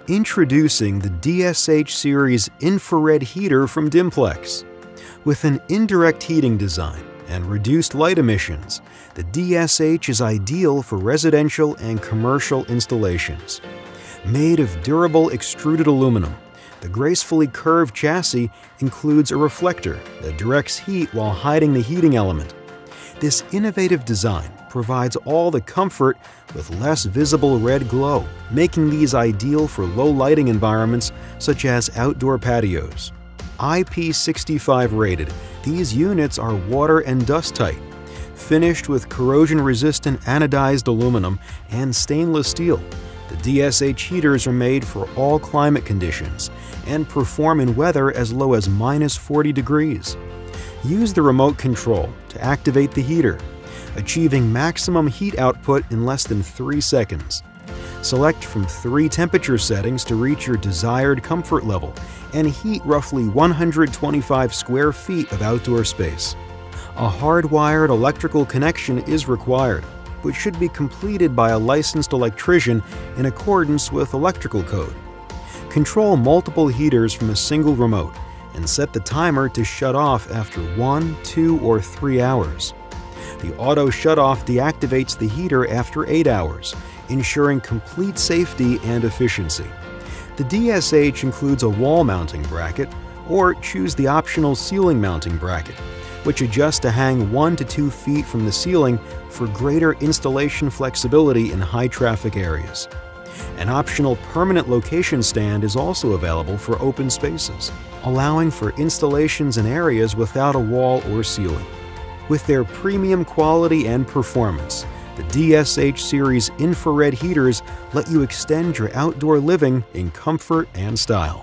Introducing the DSH series infrared heater from Dimplex. With an indirect heating design and reduced light emissions, the DSH is ideal for residential and commercial installations. Made of durable extruded aluminum, the gracefully curved chassis includes a reflector that directs heat while hiding the heating element. This innovative design provides all the comfort with less visible red glow, making these ideal for low lighting environments such as outdoor patios. IP65 rated, these units are water and dust tight, finished with corrosion-resistant anodized aluminum and stainless steel. The DSH heaters are made for all climate conditions and perform in weather as low as -40 degrees. Use the remote control to activate the heater, achieving maximum heat output in less than 3 seconds. Select from 3 temperature settings to reach your desired comfort level and heat roughly 125 square feet of outdoor space. A hardwired electrical connection is required, but should be completed by a licensed electrician in accordance with electrical code. Control multiple heaters from a single remote and set the timer to shut off after 1, 2, or 3 hours. The auto shutoff deactivates the heater after 8 hours, ensuring complete safety and efficiency. The DSH includes a wall mounting bracket, or choose the optional ceiling mounting bracket, which adjusts to hang 1 to 2 feet from the ceiling for greater installation flexibility in high-traffic areas. An optional permanent location stand is also available for open spaces, allowing for installations in areas without a wall or ceiling. With their premium quality and performance, the DSH series infrared heaters let you extend your outdoor living in comfort and style.